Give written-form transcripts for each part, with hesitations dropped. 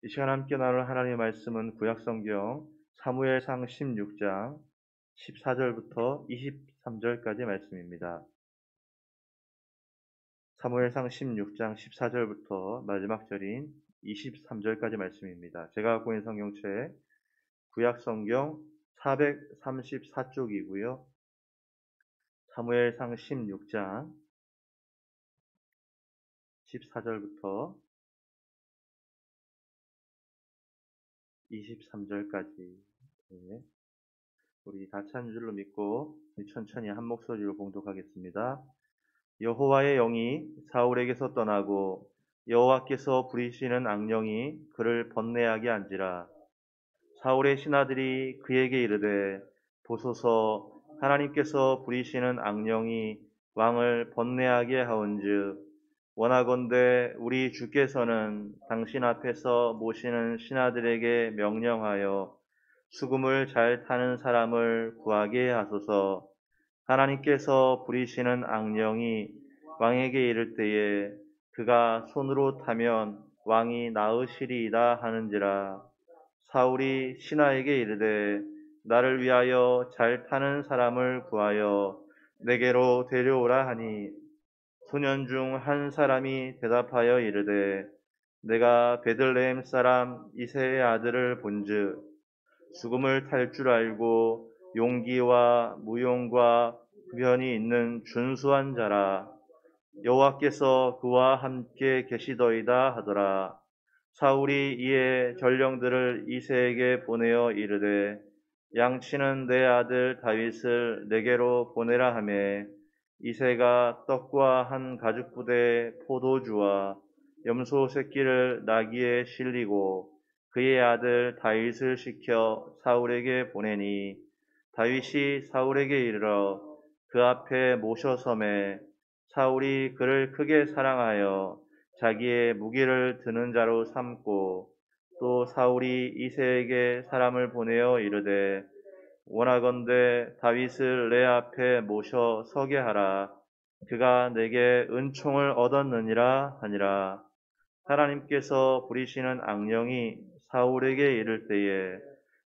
이 시간 함께 나눌 하나님의 말씀은 구약성경 사무엘상 16장 14절부터 23절까지 말씀입니다. 사무엘상 16장 14절부터 마지막 절인 23절까지 말씀입니다. 제가 갖고 있는 성경책 구약성경 434쪽이고요. 사무엘상 16장 14절부터 23절까지 우리 다 찬 줄로 믿고 천천히 한 목소리로 봉독하겠습니다. 여호와의 영이 사울에게서 떠나고 여호와께서 부리시는 악령이 그를 번뇌하게 한지라. 사울의 신하들이 그에게 이르되 보소서 하나님께서 부리시는 악령이 왕을 번뇌하게 하온즉 원하건대 우리 주께서는 당신 앞에서 모시는 신하들에게 명령하여 수금을 잘 타는 사람을 구하게 하소서. 하나님께서 부리시는 악령이 왕에게 이를 때에 그가 손으로 타면 왕이 나으시리이다 하는지라. 사울이 신하에게 이르되 나를 위하여 잘 타는 사람을 구하여 내게로 데려오라 하니 소년 중 한 사람이 대답하여 이르되 내가 베들레헴 사람 이새의 아들을 본즉 수금을 탈 줄 알고 용기와 무용과 흡연이 있는 준수한 자라. 여호와께서 그와 함께 계시더이다 하더라. 사울이 이에 전령들을 이새에게 보내어 이르되 양치는 내 아들 다윗을 내게로 보내라 하매 이새가 떡과 한 가죽 부대에 포도주와 염소 새끼를 나귀에 실리고 그의 아들 다윗을 시켜 사울에게 보내니 다윗이 사울에게 이르러 그 앞에 모셔섬에 사울이 그를 크게 사랑하여 자기의 무기를 드는 자로 삼고 또 사울이 이새에게 사람을 보내어 이르되 원하건대 다윗을 내 앞에 모셔 서게 하라. 그가 내게 은총을 얻었느니라 하니라. 하나님께서 부리시는 악령이 사울에게 이를 때에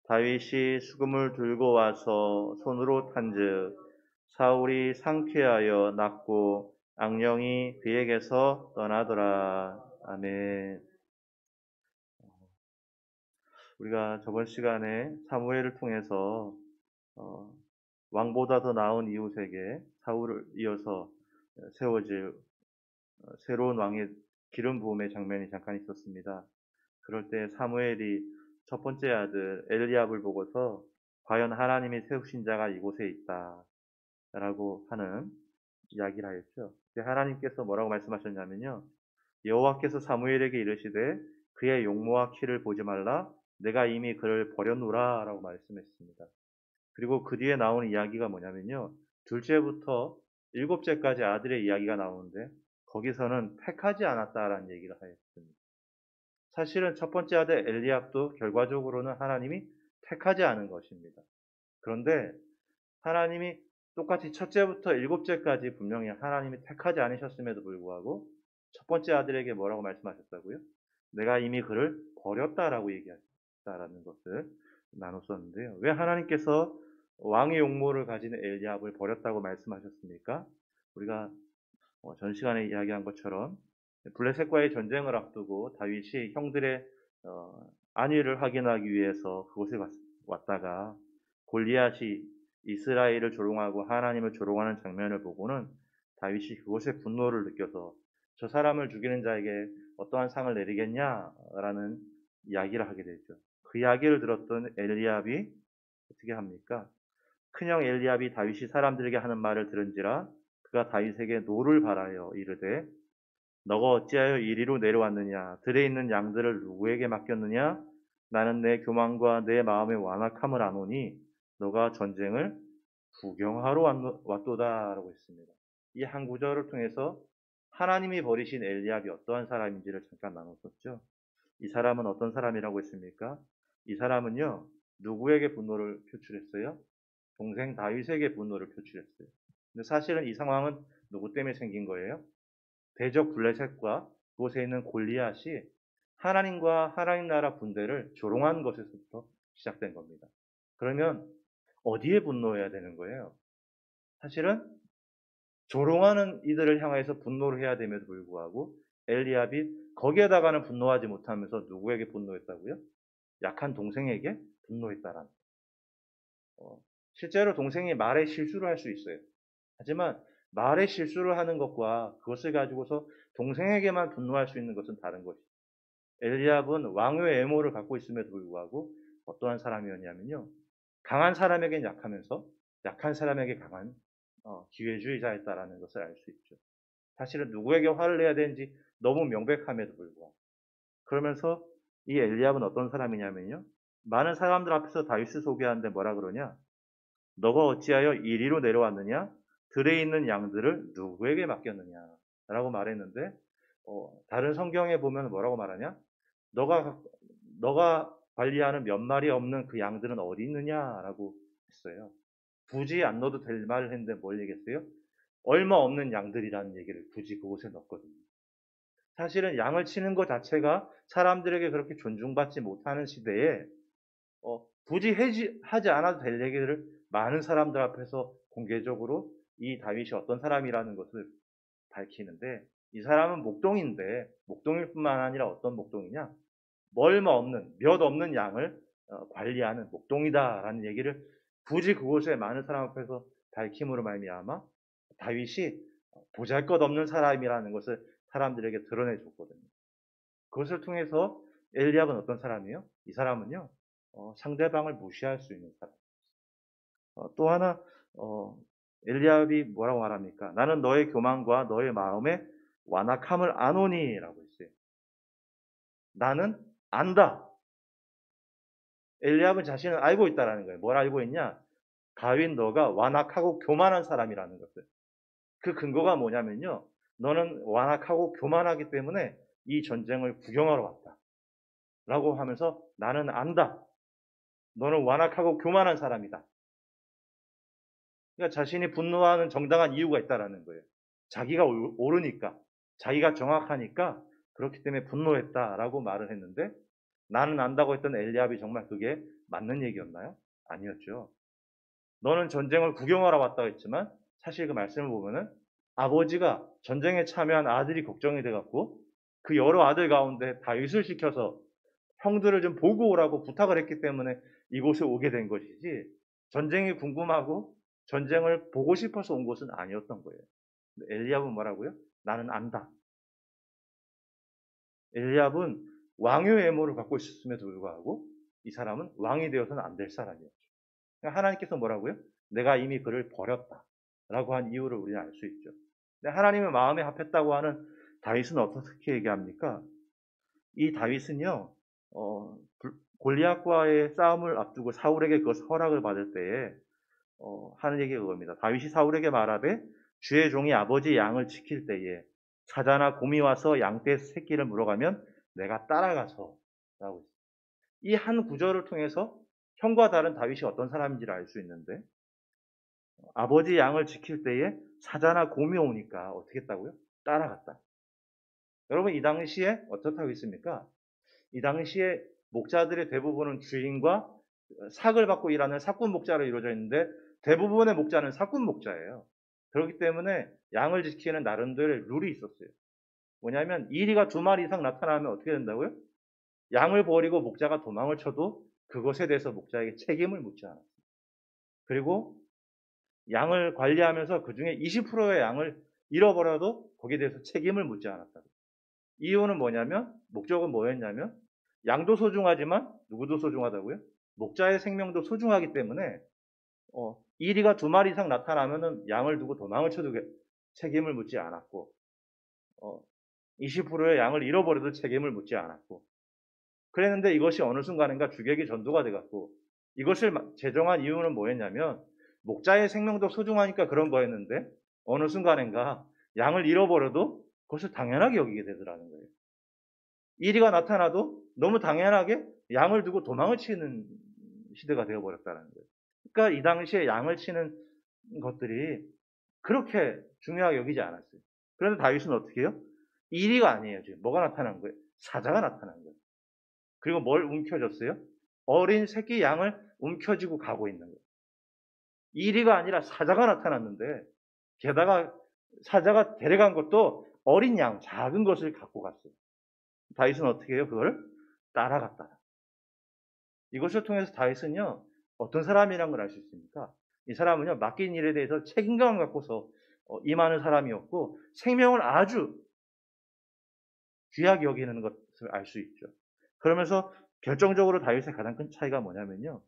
다윗이 수금을 들고 와서 손으로 탄즉 사울이 상쾌하여 낫고 악령이 그에게서 떠나더라. 아멘. 우리가 저번 시간에 사무엘을 통해서 왕보다 더 나은 이웃에게 사울을 이어서 세워질 새로운 왕의 기름 부음의 장면이 잠깐 있었습니다. 그럴 때 사무엘이 첫 번째 아들 엘리압을 보고서 과연 하나님이 세우신 자가 이곳에 있다 라고 하는 이야기를 하였죠. 하나님께서 뭐라고 말씀하셨냐면요. 여호와께서 사무엘에게 이르시되 그의 용모와 키를 보지 말라. 내가 이미 그를 버려놓으라 라고 말씀했습니다. 그리고 그 뒤에 나오는 이야기가 뭐냐면요. 둘째부터 일곱째까지 아들의 이야기가 나오는데 거기서는 택하지 않았다라는 얘기를 하였습니다. 사실은 첫 번째 아들 엘리압도 결과적으로는 하나님이 택하지 않은 것입니다. 그런데 하나님이 똑같이 첫째부터 일곱째까지 분명히 하나님이 택하지 않으셨음에도 불구하고 첫 번째 아들에게 뭐라고 말씀하셨다고요? 내가 이미 그를 버렸다라고 얘기하셨다라는 것을 나눴었는데요. 왜 하나님께서 왕의 용모를 가진 엘리압을 버렸다고 말씀하셨습니까? 우리가 전 시간에 이야기한 것처럼 블레셋과의 전쟁을 앞두고 다윗이 형들의 안위를 확인하기 위해서 그곳에 왔다가 골리앗이 이스라엘을 조롱하고 하나님을 조롱하는 장면을 보고는 다윗이 그곳에 분노를 느껴서 저 사람을 죽이는 자에게 어떠한 상을 내리겠냐라는 이야기를 하게 되죠. 그 이야기를 들었던 엘리압이 어떻게 합니까? 큰형 엘리압이 다윗이 사람들에게 하는 말을 들은지라 그가 다윗에게 노를 바라여 이르되 너가 어찌하여 이리로 내려왔느냐? 들에 있는 양들을 누구에게 맡겼느냐? 나는 내 교만과 내 마음의 완악함을 아노니 너가 전쟁을 구경하러 왔도다라고 했습니다. 이 한 구절을 통해서 하나님이 버리신 엘리압이 어떠한 사람인지를 잠깐 나눴었죠. 이 사람은 어떤 사람이라고 했습니까? 이 사람은요, 누구에게 분노를 표출했어요? 동생 다윗에게 분노를 표출했어요. 근데 사실은 이 상황은 누구 때문에 생긴 거예요? 대적 블레셋과 그곳에 있는 골리앗이 하나님과 하나님 나라 군대를 조롱한 것에서부터 시작된 겁니다. 그러면 어디에 분노해야 되는 거예요? 사실은 조롱하는 이들을 향해서 분노를 해야 됨에도 불구하고 엘리압이 거기에다가는 분노하지 못하면서 누구에게 분노했다고요? 약한 동생에게 분노했다라는. 실제로 동생이 말에 실수를 할 수 있어요. 하지만 말에 실수를 하는 것과 그것을 가지고서 동생에게만 분노할 수 있는 것은 다른 것이죠. 엘리압은 왕의 외모를 갖고 있음에도 불구하고 어떠한 사람이었냐면요. 강한 사람에겐 약하면서 약한 사람에게 강한 기회주의자였다라는 것을 알 수 있죠. 사실은 누구에게 화를 내야 되는지 너무 명백함에도 불구하고. 그러면서 이 엘리압은 어떤 사람이냐면요. 많은 사람들 앞에서 다윗을 소개하는데 뭐라 그러냐? 너가 어찌하여 이리로 내려왔느냐? 들에 있는 양들을 누구에게 맡겼느냐? 라고 말했는데 다른 성경에 보면 뭐라고 말하냐? 너가 관리하는 몇 마리 없는 그 양들은 어디 있느냐라고 했어요. 굳이 안 넣어도 될 말을 했는데 뭘 얘기했어요? 얼마 없는 양들이라는 얘기를 굳이 그곳에 넣었거든요. 사실은 양을 치는 것 자체가 사람들에게 그렇게 존중받지 못하는 시대에 굳이 하지 않아도 될 얘기를 많은 사람들 앞에서 공개적으로 이 다윗이 어떤 사람이라는 것을 밝히는데 이 사람은 목동인데 목동일 뿐만 아니라 어떤 목동이냐? 멀마 없는 몇 없는 양을 관리하는 목동이다라는 얘기를 굳이 그곳에 많은 사람 앞에서 밝힘으로 말미암아 다윗이 보잘것없는 사람이라는 것을 사람들에게 드러내줬거든요. 그것을 통해서 엘리압은 어떤 사람이에요? 이 사람은요 상대방을 무시할 수 있는 사람. 또 하나 엘리압이 뭐라고 말합니까? 나는 너의 교만과 너의 마음의 완악함을 아노니라고 했어요. 나는 안다. 엘리압은 자신은 알고 있다라는 거예요. 뭘 알고 있냐? 다윗 너가 완악하고 교만한 사람이라는 것을. 그 근거가 뭐냐면요. 너는 완악하고 교만하기 때문에 이 전쟁을 구경하러 왔다. 라고 하면서 나는 안다. 너는 완악하고 교만한 사람이다. 그러니까 자신이 분노하는 정당한 이유가 있다라는 거예요. 자기가 옳으니까, 자기가 정확하니까 그렇기 때문에 분노했다라고 말을 했는데 나는 안다고 했던 엘리압이 정말 그게 맞는 얘기였나요? 아니었죠. 너는 전쟁을 구경하러 왔다고 했지만 사실 그 말씀을 보면은 아버지가 전쟁에 참여한 아들이 걱정이 돼갖고 그 여러 아들 가운데 다윗을 시켜서 형들을 좀 보고 오라고 부탁을 했기 때문에 이곳에 오게 된 것이지 전쟁이 궁금하고 전쟁을 보고 싶어서 온 것은 아니었던 거예요. 엘리압은 뭐라고요? 나는 안다. 엘리압은 왕의 외모를 갖고 있었음에도 불구하고 이 사람은 왕이 되어서는 안 될 사람이었죠. 그러니까 하나님께서 뭐라고요? 내가 이미 그를 버렸다. 라고 한 이유를 우리는 알 수 있죠. 근데 하나님의 마음에 합했다고 하는 다윗은 어떻게 얘기합니까? 이 다윗은요, 골리앗과의 싸움을 앞두고 사울에게 그 허락을 받을 때에 하는 얘기가 그겁니다. 다윗이 사울에게 말하되 주의 종이 아버지 양을 지킬 때에 사자나 곰이 와서 양떼 새끼를 물어가면 내가 따라가서 라고 있습니다. 이 한 구절을 통해서 형과 다른 다윗이 어떤 사람인지를 알 수 있는데 아버지 양을 지킬 때에 사자나 곰이 오니까 어떻게 했다고요? 따라갔다. 여러분 이 당시에 어떻다고 있습니까? 이 당시에 목자들의 대부분은 주인과 삭을 받고 일하는 삭군 목자로 이루어져 있는데 대부분의 목자는 삭군 목자예요. 그렇기 때문에 양을 지키는 나름대로의 룰이 있었어요. 뭐냐면 이리가 2마리 이상 나타나면 어떻게 된다고요? 양을 버리고 목자가 도망을 쳐도 그것에 대해서 목자에게 책임을 묻지 않았어요. 그리고 양을 관리하면서 그 중에 20%의 양을 잃어버려도 거기에 대해서 책임을 묻지 않았다. 이유는 뭐냐면 목적은 뭐였냐면 양도 소중하지만 누구도 소중하다고요? 목자의 생명도 소중하기 때문에 이리가 2마리 이상 나타나면은 양을 두고 도망을 쳐도 책임을 묻지 않았고 20%의 양을 잃어버려도 책임을 묻지 않았고 그랬는데 이것이 어느 순간인가 주객이 전도가 돼갖고 이것을 제정한 이유는 뭐였냐면 목자의 생명도 소중하니까 그런 거였는데 어느 순간인가 양을 잃어버려도 그것을 당연하게 여기게 되더라는 거예요. 이리가 나타나도 너무 당연하게 양을 두고 도망을 치는 시대가 되어버렸다는 거예요. 그러니까 이 당시에 양을 치는 것들이 그렇게 중요하게 여기지 않았어요. 그런데 다윗은 어떻게 해요? 이리가 아니에요. 지금 뭐가 나타난 거예요? 사자가 나타난 거예요. 그리고 뭘 움켜줬어요? 어린 새끼 양을 움켜쥐고 가고 있는 거예요. 이리가 아니라 사자가 나타났는데, 게다가 사자가 데려간 것도 어린 양, 작은 것을 갖고 갔어요. 다윗은 어떻게 해요? 그걸 따라갔다. 이것을 통해서 다윗은요, 어떤 사람이란 걸 알 수 있습니까? 이 사람은요, 맡긴 일에 대해서 책임감을 갖고서 임하는 사람이었고, 생명을 아주 귀하게 여기는 것을 알 수 있죠. 그러면서 결정적으로 다윗의 가장 큰 차이가 뭐냐면요,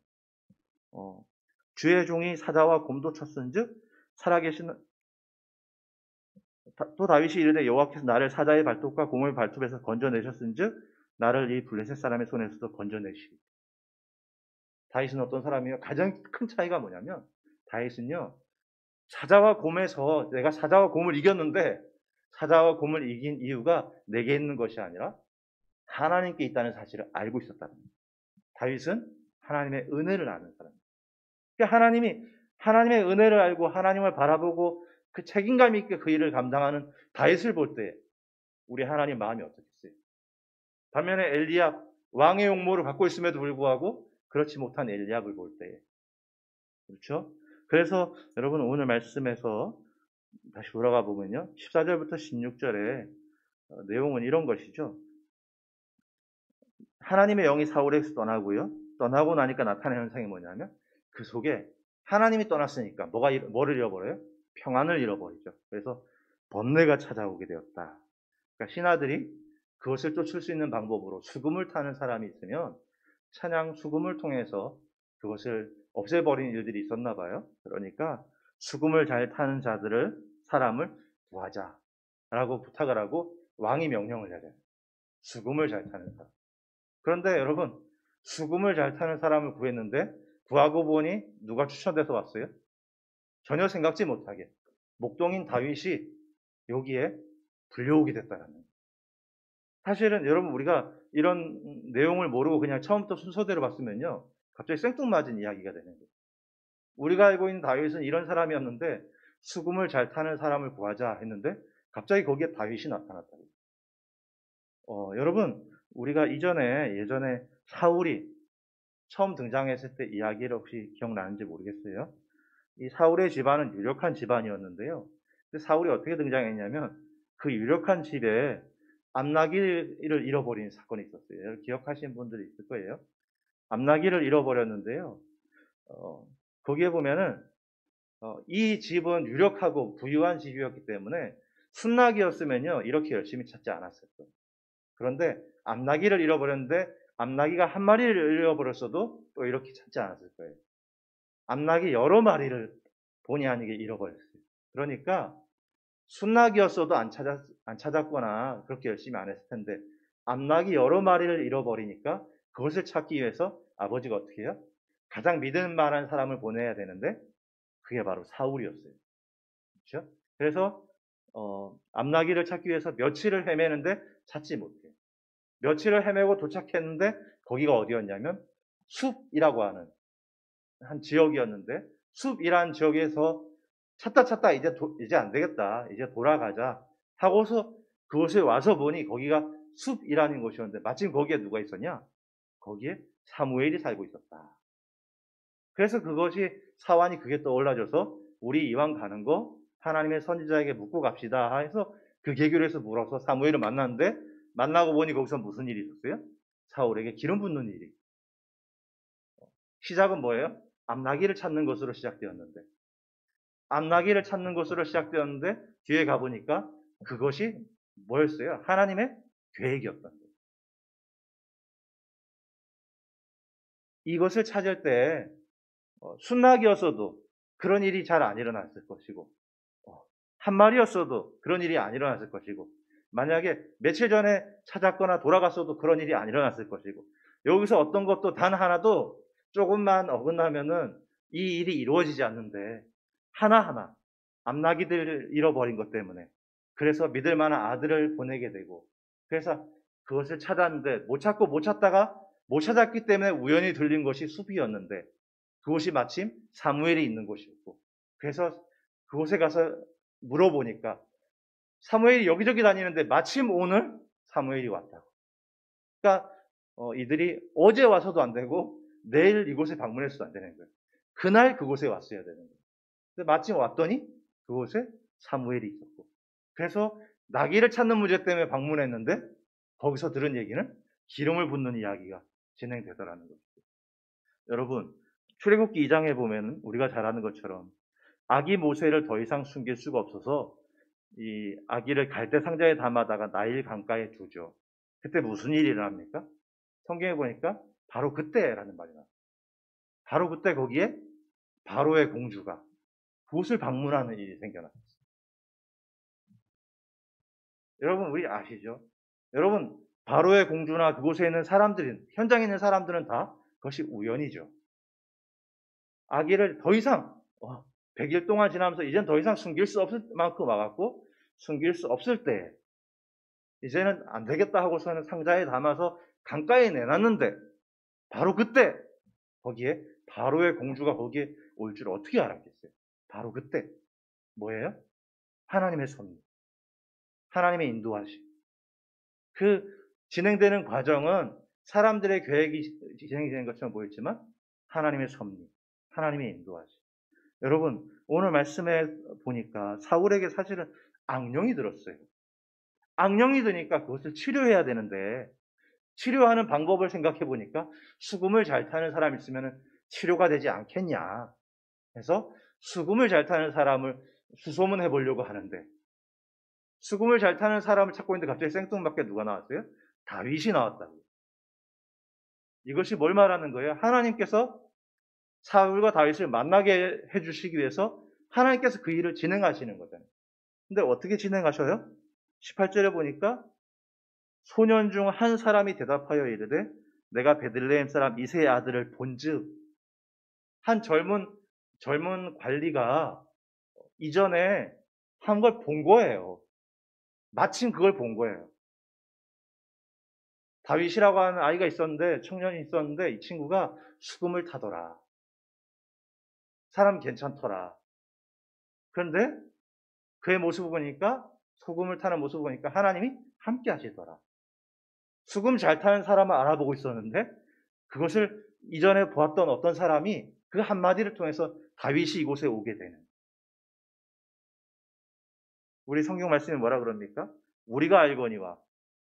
주의 종이 사자와 곰도 쳤은즉 살아계신 또 다윗이 이르되 여호와께서 나를 사자의 발톱과 곰의 발톱에서 건져내셨은즉 나를 이 블레셋 사람의 손에서도 건져내시리. 다윗은 어떤 사람이에요? 가장 큰 차이가 뭐냐면 다윗은요, 사자와 곰에서 내가 사자와 곰을 이겼는데 사자와 곰을 이긴 이유가 내게 있는 것이 아니라 하나님께 있다는 사실을 알고 있었다는 거예요. 다윗은 하나님의 은혜를 아는 사람이에요. 그러니까 하나님의 은혜를 알고 하나님을 바라보고 그 책임감 있게 그 일을 감당하는 다윗을 볼 때 우리 하나님 마음이 어떻겠어요? 반면에 엘리압, 왕의 용모를 갖고 있음에도 불구하고 그렇지 못한 엘리압을 볼 때, 그렇죠? 그래서 여러분 오늘 말씀에서 다시 돌아가 보면요, 14절부터 16절에 내용은 이런 것이죠. 하나님의 영이 사울에게서 떠나고요, 떠나고 나니까 나타나는 현상이 뭐냐면 그 속에 하나님이 떠났으니까 뭐를 잃어버려요? 평안을 잃어버리죠. 그래서 번뇌가 찾아오게 되었다. 그러니까 신하들이 그것을 쫓을 수 있는 방법으로 수금을 타는 사람이 있으면 찬양 수금을 통해서 그것을 없애버리는 일들이 있었나 봐요. 그러니까 수금을 잘 타는 사람을 구하자라고 부탁을 하고 왕이 명령을 내려요. 수금을 잘 타는 사람. 그런데 여러분, 수금을 잘 타는 사람을 구했는데 구하고 보니 누가 추천돼서 왔어요? 전혀 생각지 못하게 목동인 다윗이 여기에 불려오게 됐다는 거예요. 사실은 여러분, 우리가 이런 내용을 모르고 그냥 처음부터 순서대로 봤으면요, 갑자기 생뚱맞은 이야기가 되는 거예요. 우리가 알고 있는 다윗은 이런 사람이었는데 수금을 잘 타는 사람을 구하자 했는데 갑자기 거기에 다윗이 나타났다고. 여러분, 우리가 예전에 사울이 처음 등장했을 때 이야기를 혹시 기억나는지 모르겠어요. 이 사울의 집안은 유력한 집안이었는데요. 사울이 어떻게 등장했냐면 그 유력한 집에 암나기를 잃어버린 사건이 있었어요. 기억하시는 분들이 있을 거예요. 암나기를 잃어버렸는데요. 거기에 보면은 이 집은 유력하고 부유한 집이었기 때문에 순나기였으면요, 이렇게 열심히 찾지 않았을 거예요. 그런데 암나기를 잃어버렸는데 암나기가 한 마리를 잃어버렸어도 또 이렇게 찾지 않았을 거예요. 암나기 여러 마리를 본의 아니게 잃어버렸어요. 그러니까 순나기였어도 안 찾았거나 그렇게 열심히 안 했을 텐데 암나기 여러 마리를 잃어버리니까 그것을 찾기 위해서 아버지가 어떻게 해요? 가장 믿을 만한 사람을 보내야 되는데 그게 바로 사울이었어요. 그렇죠? 그래서 암나기를 찾기 위해서 며칠을 헤매는데 찾지 못해요. 며칠을 헤매고 도착했는데 거기가 어디였냐면 숲이라고 하는 한 지역이었는데 숲이라는 지역에서 찾다 이제 안 되겠다. 이제 돌아가자 하고서 그곳에 와서 보니 거기가 숲이라는 곳이었는데 마침 거기에 누가 있었냐? 거기에 사무엘이 살고 있었다. 그래서 사완이 그게 떠올라져서 우리 이왕 가는 거 하나님의 선지자에게 묻고 갑시다 해서 그 계교를 해서 물어서 사무엘을 만났는데 만나고 보니 거기서 무슨 일이 있었어요? 사울에게 기름 붓는 일이. 시작은 뭐예요? 암나기를 찾는 것으로 시작되었는데 뒤에 가보니까 그것이 뭐였어요? 하나님의 계획이었던 거예요. 이것을 찾을 때 순나기였어도 그런 일이 잘 안 일어났을 것이고 한 마리였어도 그런 일이 안 일어났을 것이고 만약에 며칠 전에 찾았거나 돌아갔어도 그런 일이 안 일어났을 것이고 여기서 어떤 것도 단 하나도 조금만 어긋나면은 이 일이 이루어지지 않는데 하나하나 암나기들을 잃어버린 것 때문에 그래서 믿을 만한 아들을 보내게 되고 그래서 그것을 찾았는데 못 찾다가 못 찾았기 때문에 우연히 들린 것이 숲이었는데 그곳이 마침 사무엘이 있는 곳이었고 그래서 그곳에 가서 물어보니까 사무엘이 여기저기 다니는데 마침 오늘 사무엘이 왔다고. 그러니까 이들이 어제 와서도 안 되고 내일 이곳에 방문해서도 안 되는 거예요. 그날 그곳에 왔어야 되는 거예요. 근데 마침 왔더니 그곳에 사무엘이 있었고, 그래서 나귀를 찾는 문제 때문에 방문했는데 거기서 들은 얘기는 기름을 붓는 이야기가 진행되더라는 거죠. 여러분, 출애굽기 2장에 보면 우리가 잘 아는 것처럼 아기 모세를 더 이상 숨길 수가 없어서 이 아기를 갈대 상자에 담아다가 나일 강가에 두죠. 그때 무슨 일이 일어납니까? 성경에 보니까 바로 그때라는 말이 나와요. 바로 그때 거기에 바로의 공주가 그곳을 방문하는 일이 생겨났어요. 여러분, 우리 아시죠? 여러분, 바로의 공주나 그곳에 있는 사람들은, 현장에 있는 사람들은 다 그것이 우연이죠. 아기를 더 이상 100일 동안 지나면서 이젠 더 이상 숨길 수 없을 만큼 와갖고 숨길 수 없을 때 이제는 안 되겠다 하고서는 상자에 담아서 강가에 내놨는데 바로 그때 거기에 바로의 공주가 거기에 올 줄 어떻게 알았겠어요? 바로 그때 뭐예요? 하나님의 섭리, 하나님의 인도하심. 그 진행되는 과정은 사람들의 계획이 진행되는 것처럼 보였지만 하나님의 섭리, 하나님의 인도하심. 여러분, 오늘 말씀에 보니까 사울에게 사실은 악령이 들었어요. 악령이 드니까 그것을 치료해야 되는데 치료하는 방법을 생각해 보니까 수금을 잘 타는 사람이 있으면 치료가 되지 않겠냐. 그래서 수금을 잘 타는 사람을 수소문해 보려고 하는데 수금을 잘 타는 사람을 찾고 있는데 갑자기 생뚱맞게 누가 나왔어요? 다윗이 나왔다고. 이것이 뭘 말하는 거예요? 하나님께서 사울과 다윗을 만나게 해주시기 위해서 하나님께서 그 일을 진행하시는 거잖아요. 근데 어떻게 진행하셔요? 18절에 보니까 소년 중 한 사람이 대답하여 이르되 내가 베들레헴 사람 이새의 아들을 본즉, 한 젊은 관리가 이전에 한 걸 본 거예요. 마침 그걸 본 거예요. 다윗이라고 하는 아이가 있었는데, 청년이 있었는데 이 친구가 수금을 타더라. 사람 괜찮더라. 그런데 그의 모습을 보니까, 수금을 타는 모습을 보니까 하나님이 함께 하시더라. 수금 잘 타는 사람을 알아보고 있었는데 그것을 이전에 보았던 어떤 사람이 그 한마디를 통해서 다윗이 이곳에 오게 되는. 우리 성경 말씀이 뭐라 그럽니까? 우리가 알거니와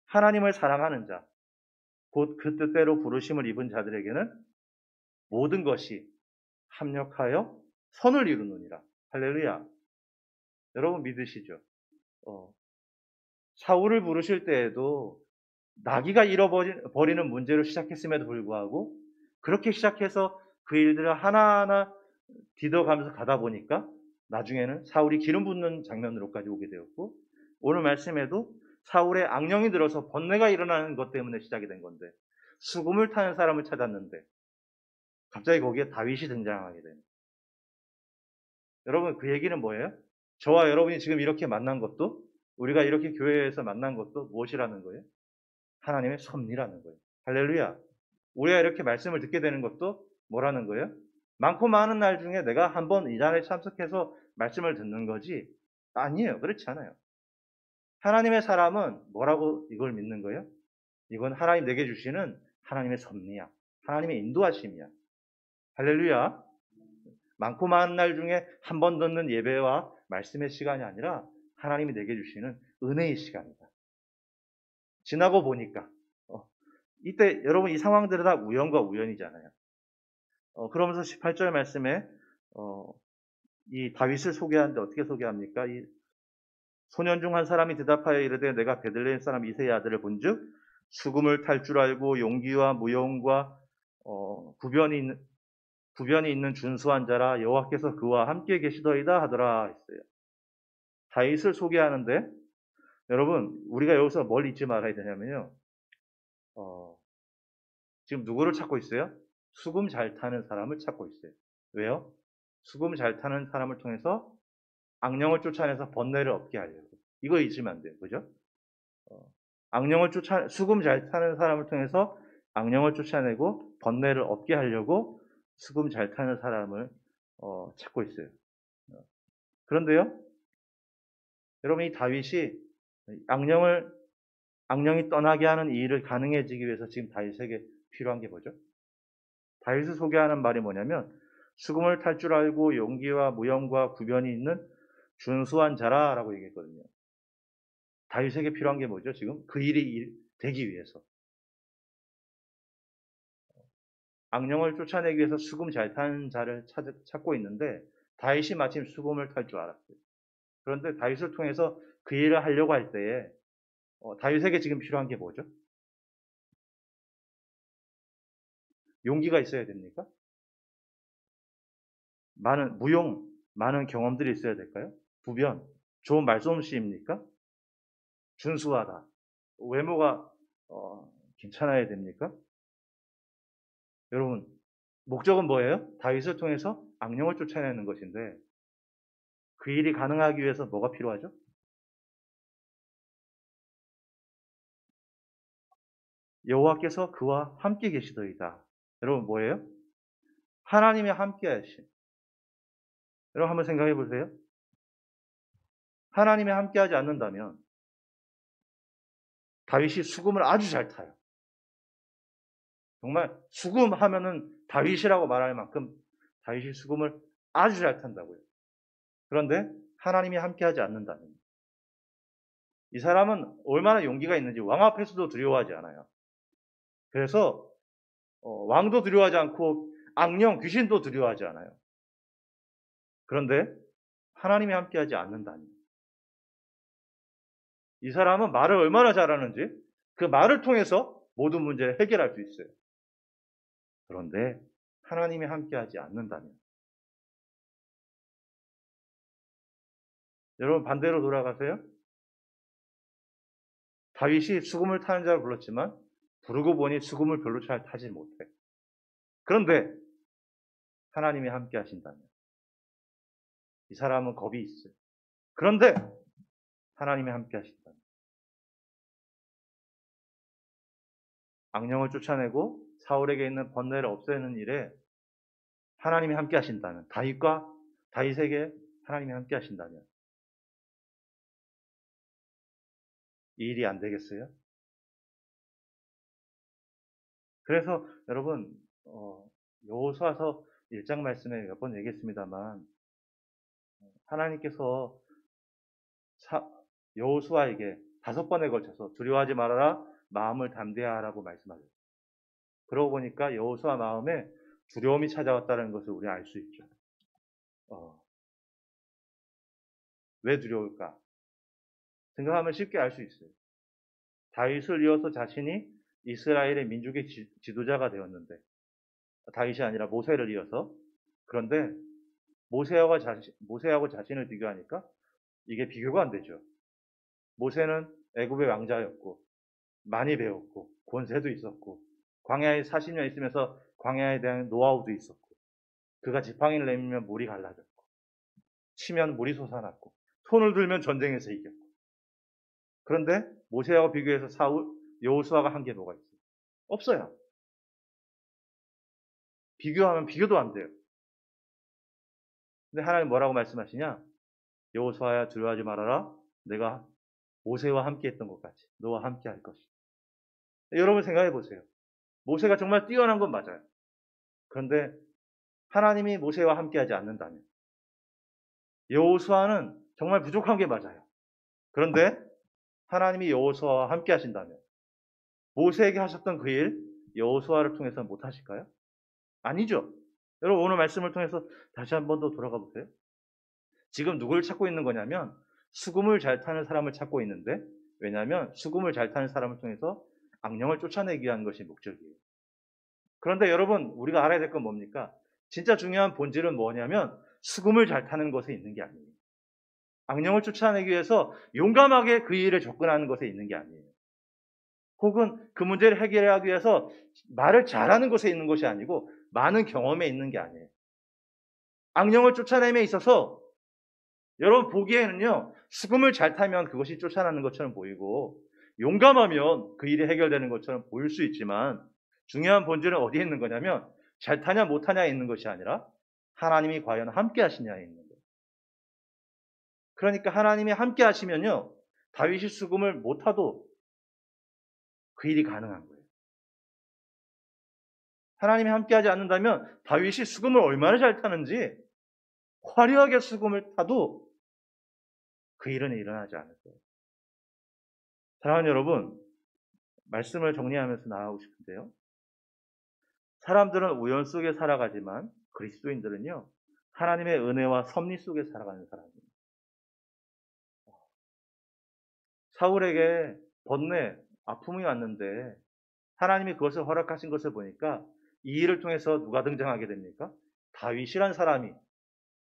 하나님을 사랑하는 자, 곧 그 뜻대로 부르심을 입은 자들에게는 모든 것이 합력하여 선을 이루느니라. 할렐루야. 여러분 믿으시죠? 사울을 부르실 때에도 나귀가 잃어버리는 문제로 시작했음에도 불구하고 그렇게 시작해서 그 일들을 하나하나 뒤져가면서 가다 보니까 나중에는 사울이 기름 붓는 장면으로까지 오게 되었고, 오늘 말씀에도 사울의 악령이 들어서 번뇌가 일어나는 것 때문에 시작이 된 건데 수금을 타는 사람을 찾았는데 갑자기 거기에 다윗이 등장하게 되는. 여러분, 그 얘기는 뭐예요? 저와 여러분이 지금 이렇게 만난 것도, 우리가 이렇게 교회에서 만난 것도 무엇이라는 거예요? 하나님의 섭리라는 거예요. 할렐루야. 우리가 이렇게 말씀을 듣게 되는 것도 뭐라는 거예요? 많고 많은 날 중에 내가 한번 이 자리에 참석해서 말씀을 듣는 거지? 아니에요. 그렇지 않아요. 하나님의 사람은 뭐라고 이걸 믿는 거예요? 이건 하나님 내게 주시는 하나님의 섭리야. 하나님의 인도하심이야. 할렐루야. 많고 많은 날 중에 한 번 듣는 예배와 말씀의 시간이 아니라 하나님이 내게 주시는 은혜의 시간이다. 지나고 보니까 이때 여러분 이 상황들은 다 우연과 우연이잖아요. 그러면서 18절 말씀에 이 다윗을 소개하는데 어떻게 소개합니까? 이 소년 중 한 사람이 대답하여 이르되 내가 베들레헴 사람 이새의 아들을 본즉 수금을 탈 줄 알고 용기와 무용과 구변이 있는 준수한 자라 여호와께서 그와 함께 계시더이다 하더라 했어요. 다윗을 소개하는데 여러분 우리가 여기서 뭘 잊지 말아야 되냐면요. 지금 누구를 찾고 있어요? 수금 잘 타는 사람을 찾고 있어요. 왜요? 수금 잘 타는 사람을 통해서 악령을 쫓아내서 번뇌를 얻게 하려고. 이거 잊으면 안 돼요. 그죠? 수금 잘 타는 사람을 통해서 악령을 쫓아내고 번뇌를 얻게 하려고 수금 잘 타는 사람을 찾고 있어요. 그런데요, 여러분 이 다윗이 악령을 악령이 떠나게 하는 이 일을 가능해지기 위해서 지금 다윗에게 필요한 게 뭐죠? 다윗을 소개하는 말이 뭐냐면 수금을 탈 줄 알고 용기와 무용과 구변이 있는 준수한 자라라고 얘기했거든요. 다윗에게 필요한 게 뭐죠? 지금 그 일이 되기 위해서 악령을 쫓아내기 위해서 수금 잘 타는 자를 찾고 있는데 다윗이 마침 수금을 탈 줄 알았어요. 그런데 다윗을 통해서 그 일을 하려고 할 때에 다윗에게 지금 필요한 게 뭐죠? 용기가 있어야 됩니까? 많은 경험들이 있어야 될까요? 부변, 좋은 말솜씨입니까? 준수하다. 외모가 괜찮아야 됩니까? 여러분, 목적은 뭐예요? 다윗을 통해서 악령을 쫓아내는 것인데 그 일이 가능하기 위해서 뭐가 필요하죠? 여호와께서 그와 함께 계시더이다. 여러분 뭐예요? 하나님이 함께 하심. 여러분 한번 생각해 보세요. 하나님이 함께 하지 않는다면 다윗이 수금을 아주 잘 타요. 정말 수금 하면은 다윗이라고 말할 만큼 다윗이 수금을 아주 잘 탄다고요. 그런데 하나님이 함께 하지 않는다면 이 사람은 얼마나 용기가 있는지 왕 앞에서도 두려워하지 않아요. 그래서 왕도 두려워하지 않고 악령, 귀신도 두려워하지 않아요. 그런데 하나님이 함께하지 않는다니. 이 사람은 말을 얼마나 잘하는지 그 말을 통해서 모든 문제를 해결할 수 있어요. 그런데 하나님이 함께하지 않는다면 여러분 반대로 돌아가세요. 다윗이 수금을 타는 자를 불렀지만 부르고 보니 수금을 별로 잘 타지 못해. 그런데 하나님이 함께 하신다면 이 사람은 겁이 있어요. 그런데 하나님이 함께 하신다면 악령을 쫓아내고 사울에게 있는 번뇌를 없애는 일에 하나님이 함께 하신다면 다윗에게 하나님이 함께 하신다면 이 일이 안 되겠어요? 그래서 여러분 여호수아서 1장 말씀에 몇 번 얘기했습니다만 하나님께서 여호수아에게 5번에 걸쳐서 두려워하지 말아라 마음을 담대하라고 말씀하셨어요. 그러고 보니까 여호수아 마음에 두려움이 찾아왔다는 것을 우리가 알 수 있죠. 왜 두려울까? 생각하면 쉽게 알 수 있어요. 다윗을 이어서 자신이 이스라엘의 민족의 지도자가 되었는데 다윗이 아니라 모세를 이어서 그런데 모세하고 자신을 비교하니까 이게 비교가 안 되죠. 모세는 애굽의 왕자였고 많이 배웠고 권세도 있었고 광야에 40년 있으면서 광야에 대한 노하우도 있었고 그가 지팡이를 내밀면 물이 갈라졌고 치면 물이 솟아났고 손을 들면 전쟁에서 이겼고 그런데 모세하고 비교해서 여호수아가 한 게 뭐가 있어요? 없어요. 비교하면 비교도 안 돼요. 근데 하나님 뭐라고 말씀하시냐? 여호수아야 두려워하지 말아라. 내가 모세와 함께 했던 것 같이 너와 함께 할 것이다. 여러분 생각해 보세요. 모세가 정말 뛰어난 건 맞아요. 그런데 하나님이 모세와 함께 하지 않는다면 여호수아는 정말 부족한 게 맞아요. 그런데 하나님이 여호수아와 함께 하신다면 모세에게 하셨던 그 일 여호수아를 통해서 못 하실까요? 아니죠. 여러분 오늘 말씀을 통해서 다시 한 번 더 돌아가 보세요. 지금 누구를 찾고 있는 거냐면 수금을 잘 타는 사람을 찾고 있는데 왜냐하면 수금을 잘 타는 사람을 통해서 악령을 쫓아내기 위한 것이 목적이에요. 그런데 여러분 우리가 알아야 될 건 뭡니까? 진짜 중요한 본질은 뭐냐면 수금을 잘 타는 것에 있는 게 아니에요. 악령을 쫓아내기 위해서 용감하게 그 일에 접근하는 것에 있는 게 아니에요. 혹은 그 문제를 해결하기 위해서 말을 잘하는 것에 있는 것이 아니고 많은 경험에 있는 게 아니에요. 악령을 쫓아냄에 있어서 여러분 보기에는요 수금을 잘 타면 그것이 쫓아나는 것처럼 보이고 용감하면 그 일이 해결되는 것처럼 보일 수 있지만 중요한 본질은 어디에 있는 거냐면 잘 타냐 못 타냐에 있는 것이 아니라 하나님이 과연 함께 하시냐에 있는 거예요. 그러니까 하나님이 함께 하시면요 다윗이 수금을 못 타도 그 일이 가능한 거예요. 하나님이 함께하지 않는다면 다윗이 수금을 얼마나 잘 타는지 화려하게 수금을 타도 그 일은 일어나지 않을 거예요. 사랑하는 여러분, 말씀을 정리하면서 나아가고 싶은데요. 사람들은 우연 속에 살아가지만 그리스도인들은요, 하나님의 은혜와 섭리 속에 살아가는 사람입니다. 사울에게 번뇌, 아픔이 왔는데 하나님이 그것을 허락하신 것을 보니까 이 일을 통해서 누가 등장하게 됩니까? 다윗이란 사람이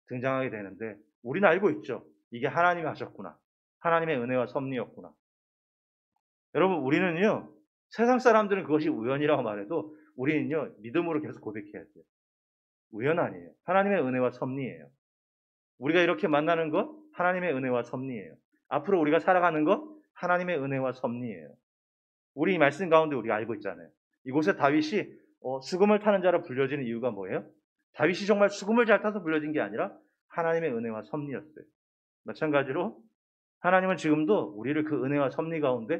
등장하게 되는데 우리는 알고 있죠. 이게 하나님이 하셨구나. 하나님의 은혜와 섭리였구나. 여러분, 우리는요, 세상 사람들은 그것이 우연이라고 말해도 우리는요, 믿음으로 계속 고백해야 돼요. 우연 아니에요. 하나님의 은혜와 섭리예요. 우리가 이렇게 만나는 것, 하나님의 은혜와 섭리예요. 앞으로 우리가 살아가는 것, 하나님의 은혜와 섭리예요. 우리 이 말씀 가운데 우리가 알고 있잖아요. 이곳에 다윗이 수금을 타는 자로 불려지는 이유가 뭐예요? 다윗이 정말 수금을 잘 타서 불려진 게 아니라 하나님의 은혜와 섭리였어요. 마찬가지로 하나님은 지금도 우리를 그 은혜와 섭리 가운데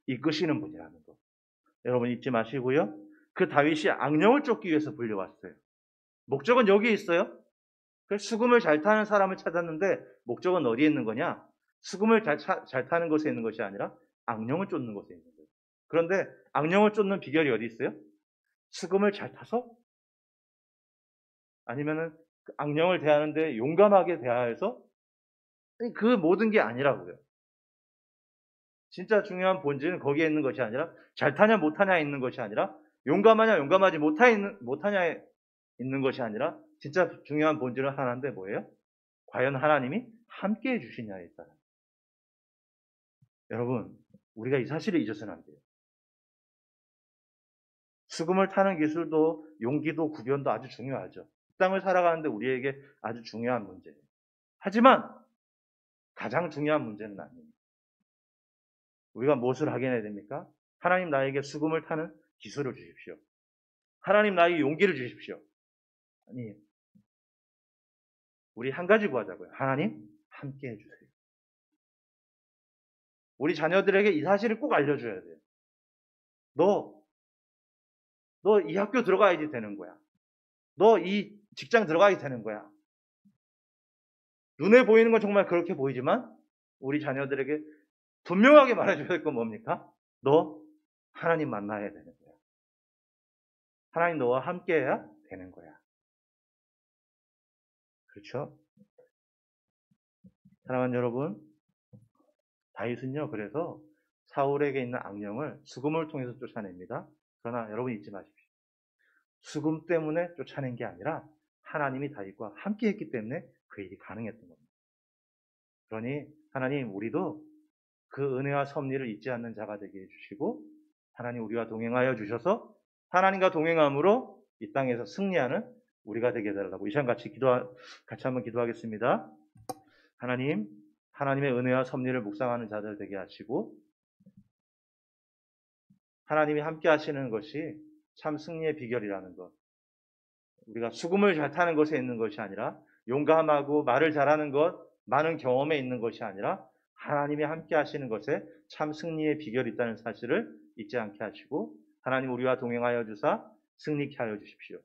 이끄시는 분이라는 것. 여러분 잊지 마시고요. 그 다윗이 악령을 쫓기 위해서 불려왔어요. 목적은 여기에 있어요. 수금을 잘 타는 사람을 찾았는데 목적은 어디에 있는 거냐? 수금을 잘 타는 것에 있는 것이 아니라 악령을 쫓는 것에 있는 거예요. 그런데 악령을 쫓는 비결이 어디 있어요? 수금을 잘 타서? 아니면은 악령을 대하는데 용감하게 대하여서? 그 모든 게 아니라고요. 진짜 중요한 본질은 거기에 있는 것이 아니라 잘 타냐 못하냐에 있는 것이 아니라 용감하냐 용감하지 못하냐에 있는 것이 아니라 진짜 중요한 본질은 하나인데 뭐예요? 과연 하나님이 함께해 주시냐에 있다. 여러분, 우리가 이 사실을 잊어서는 안 돼요. 수금을 타는 기술도 용기도 구변도 아주 중요하죠. 이 땅을 살아가는데 우리에게 아주 중요한 문제예요. 하지만 가장 중요한 문제는 아닙니다. 우리가 무엇을 하게 해야 됩니까? 하나님 나에게 수금을 타는 기술을 주십시오. 하나님 나에게 용기를 주십시오. 아니, 우리 한 가지 구하자고요. 하나님 함께 해주세요. 우리 자녀들에게 이 사실을 꼭 알려줘야 돼요. 너 이 학교 들어가야지 되는 거야. 너 이 직장 들어가야 되는 거야. 눈에 보이는 건 정말 그렇게 보이지만 우리 자녀들에게 분명하게 말해줘야 될 건 뭡니까? 너 하나님 만나야 되는 거야. 하나님 너와 함께 해야 되는 거야. 그렇죠? 사랑하는 여러분, 다윗은요, 그래서 사울에게 있는 악령을 수금을 통해서 쫓아냅니다. 그러나 여러분 잊지 마십시오. 수금 때문에 쫓아낸 게 아니라 하나님이 다윗과 함께 했기 때문에 그 일이 가능했던 겁니다. 그러니 하나님, 우리도 그 은혜와 섭리를 잊지 않는 자가 되게 해주시고 하나님 우리와 동행하여 주셔서 하나님과 동행함으로 이 땅에서 승리하는 우리가 되게 해달라고 이 시간 같이 한번 기도하겠습니다. 하나님, 하나님의 은혜와 섭리를 묵상하는 자들 되게 하시고 하나님이 함께 하시는 것이 참 승리의 비결이라는 것. 우리가 수금을 잘 타는 것에 있는 것이 아니라 용감하고 말을 잘하는 것, 많은 경험에 있는 것이 아니라 하나님이 함께 하시는 것에 참 승리의 비결이 있다는 사실을 잊지 않게 하시고 하나님 우리와 동행하여 주사 승리케 하여 주십시오.